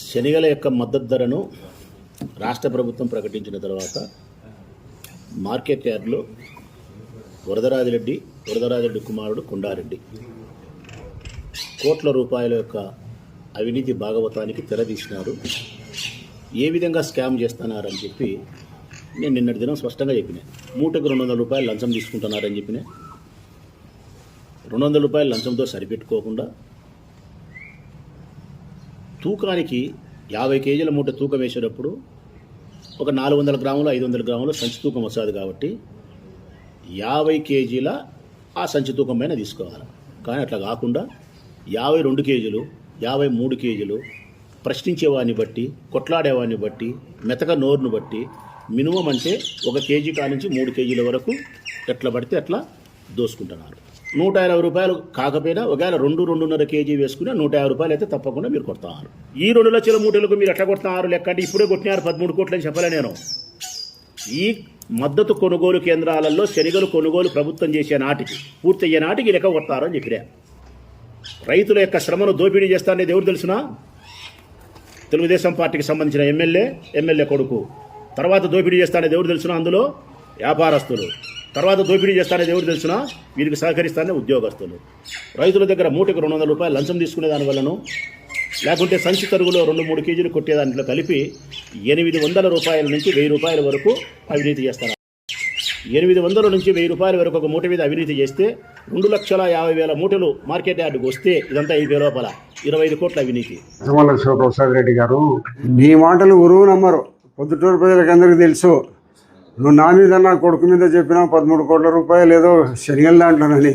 శనగల యొక్క మద్దతు ధరను రాష్ట్ర ప్రభుత్వం ప్రకటించిన తర్వాత మార్కెట్ యార్డ్లో వరదరాజిరెడ్డి కుమారుడు కొండారెడ్డి కోట్ల రూపాయల యొక్క అవినీతి భాగవతానికి తెరదీసినారు. ఏ విధంగా స్కామ్ చేస్తున్నారని చెప్పి నేను నిన్నటి దినం స్పష్టంగా చెప్పిన. మూటకు 200 రూపాయలు లంచం తీసుకుంటున్నారని చెప్పిన. 200 రూపాయలు లంచంతో సరిపెట్టుకోకుండా తూకానికి 50 కేజీల మూట తూకం వేసేటప్పుడు ఒక 400 గ్రాములు 500 గ్రాములు సంచి తూకం వస్తుంది కాబట్టి 50 కేజీల ఆ సంచి తూకం పైన తీసుకోవాలి. కానీ అట్లా కాకుండా 52 కేజీలు 53 కేజీలు ప్రశ్నించేవాడిని బట్టి, కొట్లాడేవాడిని బట్టి, మెతక నోరును బట్టి మినిమం అంటే 1 కేజీ కానుంచి 3 కేజీల వరకు ఎట్లా పడితే అట్లా దోసుకుంటున్నారు. 150 రూపాయలు కాకపోయినా ఒకవేళ 2-2.5 కేజీ వేసుకుని 150 రూపాయలు అయితే తప్పకుండా మీరు కొడతారు. ఈ 2 లక్షల మూటలకు మీరు ఎట్లా కొడుతున్నారు లెక్క అంటే ఇప్పుడే కొట్టినారు 13 కోట్లు అని చెప్పలే నేను. ఈ మద్దతు కొనుగోలు కేంద్రాలలో శనగలు కొనుగోలు ప్రభుత్వం చేసే నాటికి పూర్తయ్యే నాటికి లెక్క కొడతారని చెప్పినా. రైతుల యొక్క శ్రమను దోపిడీ చేస్తారనేది ఎవరు తెలుసునా? తెలుగుదేశం పార్టీకి సంబంధించిన ఎమ్మెల్యే కొడుకు. తర్వాత దోపిడీ చేస్తారనేది ఎవరు తెలుసునా? అందులో వ్యాపారస్తులు. తర్వాత దోపిడీ చేస్తారనేది ఎవరు తెలుసునా? వీరికి సహకరిస్తారనే ఉద్యోగస్తులు. రైతుల దగ్గర మూటకు 200 రూపాయలు లంచం తీసుకునే దానివల్లను, లేకుంటే సంచి తరుగులో 2-3 కేజీలు కొట్టేదాంట్లో కలిపి 800 రూపాయల నుంచి 1000 రూపాయల వరకు అవినీతి చేస్తారు. 800 నుంచి 1000 రూపాయల వరకు ఒక మూట మీద అవినీతి చేస్తే 2,50,000 మూటలు మార్కెట్ యార్డుకు వస్తే ఇదంతా అయిపోయే లోపల 25 కోట్ల అవినీతి. శివప్రసాద్ రెడ్డి గారు, నీ మాటలు గురువు నమ్మరు. పొద్దుటూరు ప్రజలకు అందరికీ తెలుసు. నువ్వు నా మీద నా కొడుకు మీద చెప్పినా 13 కోట్ల రూపాయలు ఏదో శనగల దాంట్లోనని.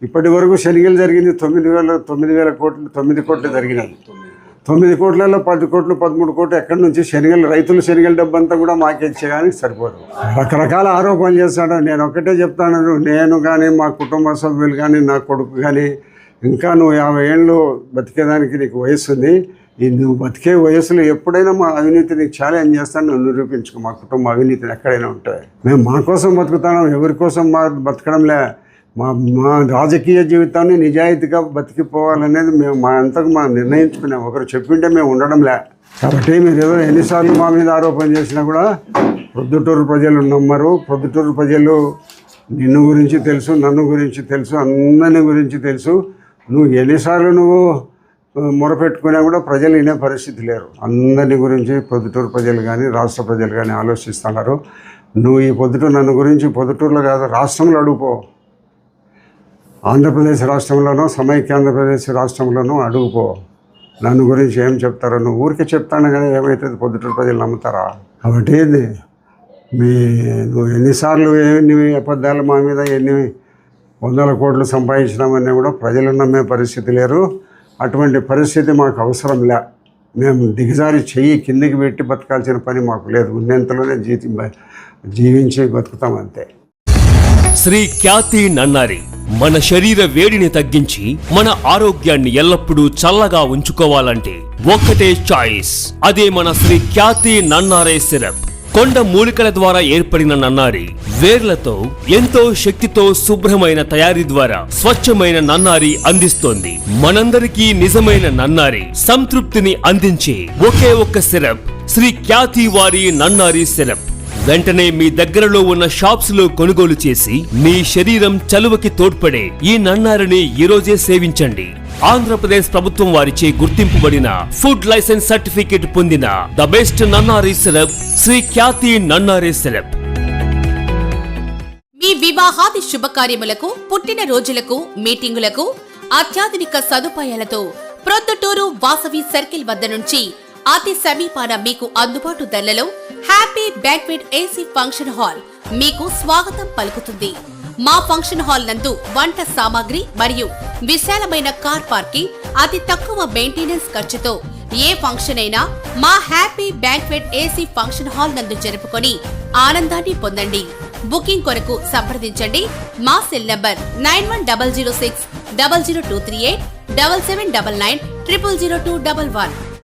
ఇప్పటి వరకు శనగలు జరిగింది 9,000 కోట్లు, 9 కోట్లు జరిగినది. 9 కోట్లలో 10 కోట్లు 13 కోట్లు ఎక్కడి నుంచి శనగలు, రైతులు శనగల డబ్బంతా కూడా మాకే ఇచ్చేయడానికి సరిపోదు. రకరకాల ఆరోపణలు చేస్తాడు. నేను ఒక్కటే చెప్తాను, నేను కానీ మా కుటుంబ సభ్యులు కానీ నా కొడుకు కానీ ఇంకా నువ్వు 50 ఏళ్ళు బతికేదానికి నీకు వయసు ఉంది. ఈ నువ్వు బతికే వయసులో ఎప్పుడైనా మా అవినీతిని ఛాలెంజ్ చేస్తాను, నువ్వు నిరూపించుకో. మా కుటుంబ అవినీతిని ఎక్కడైనా ఉంటాయి. మేము మా కోసం బతుకుతాం, ఎవరి కోసం మా బతకడంలే. మా రాజకీయ జీవితాన్ని నిజాయితీగా బతికిపోవాలనేది మేము మా అంతకు నిర్ణయించుకున్నాం. ఒకరు చెప్పింటే మేము ఉండడంలే. కాబట్టి మీరు ఏదో ఎన్నిసార్లు మా మీద ఆరోపణ చేసినా కూడా ప్రొద్దుటూరు ప్రజలు నమ్మరు. ప్రొద్దుటూరు ప్రజలు నిన్ను గురించి తెలుసు, నన్ను గురించి తెలుసు, అందరిని గురించి తెలుసు. నువ్వు ఎన్నిసార్లు నువ్వు మొరపెట్టుకున్నా కూడా ప్రజలు వినే పరిస్థితి లేరు. అందరిని గురించి ప్రొద్దుటూరు ప్రజలు కానీ రాష్ట్ర ప్రజలు కానీ ఆలోచిస్తున్నారు. నువ్వు ఈ పొద్దుటూరు నన్ను గురించి పొద్దుటూరులో కాదు రాష్ట్రంలో అడుగుపో. ఆంధ్రప్రదేశ్ రాష్ట్రంలోనూ సమైక్య ఆంధ్రప్రదేశ్ రాష్ట్రంలోనూ అడుగుపో. నన్ను గురించి ఏం చెప్తారో. నువ్వు ఊరికే చెప్తాను కానీ ఏమవుతుంది? పొద్దుటూరు ప్రజలు నమ్ముతారా? కాబట్టి నువ్వు ఎన్నిసార్లు ఎన్ని అబద్ధాలు మా మీద ఎన్ని 100 కోట్లు సంపాదించినామని కూడా ప్రజలు నమ్మే పరిస్థితి లేరు. అటువంటి పరిస్థితి మాకు అవసరం లే. మేము దిగజారి చెయ్యి కిందికి పెట్టి బతకాల్సిన పని మాకు లేదు. ఉన్నంతలోనే జీవించి బతుకుతాం అంతే. శ్రీ ఖ్యాతి నన్నారి మన శరీర వేడిని తగ్గించి మన ఆరోగ్యాన్ని ఎల్లప్పుడూ చల్లగా ఉంచుకోవాలంటే ఒక్కటే చాయిస్. అదే మన శ్రీ ఖ్యాతి నన్నారే సిరప్. కొండ మూలికల ద్వారా ఏర్పడిన నన్నారి వేర్లతో ఎంతో శక్తితో శుభ్రమైన తయారీ ద్వారా స్వచ్ఛమైన నన్నారి అందిస్తోంది. మనందరికీ నిజమైన నన్నారి సంతృప్తిని అందించే ఒకే ఒక్క సిరప్ శ్రీ ఖ్యాతి వారి నన్నారి సిరప్. వెంటనే మీ దగ్గరలో ఉన్న షాప్స్ లో కొనుగోలు చేసి మీ శరీరం చలువకి తోడ్పడే ఈ నన్నారిని ఈరోజే సేవించండి. ఆంధ్రప్రదేశ్ ప్రభుత్వం వారిచే గుర్తింపుబడిన ఫుడ్ లైసెన్స్ సర్టిఫికేట్ పొందిన the best nannari syrup Shri Khyati Nannari syrup. మీ వివాహాది శుభకార్యములకు, పుట్టిన రోజులకు, మీటింగులకు అత్యాధునిక సదుపాయాలతో ప్రొద్దుటూరు వాసవి సర్కిల్ వద్ద నుంచి అతి సమీపాన మీకు అందుబాటు ధరలలో happy banquet AC function hall మీకు స్వాగతం పలుకుతుంది. మా ఫంక్షన్ హాల్ నందు వంట సామాగ్రి మరియు విశాలమైన కార్ పార్కింగ్, అతి తక్కువ మెయింటెనెన్స్ ఖర్చుతో ఏ ఫంక్షన్ అయినా మా happy banquet AC function hall నందు జరుపుకొని ఆనందాన్ని పొందండి. బుకింగ్ కొరకు సంప్రదించండి. మా సెల్ నంబర్ 9100600238 7799 000211.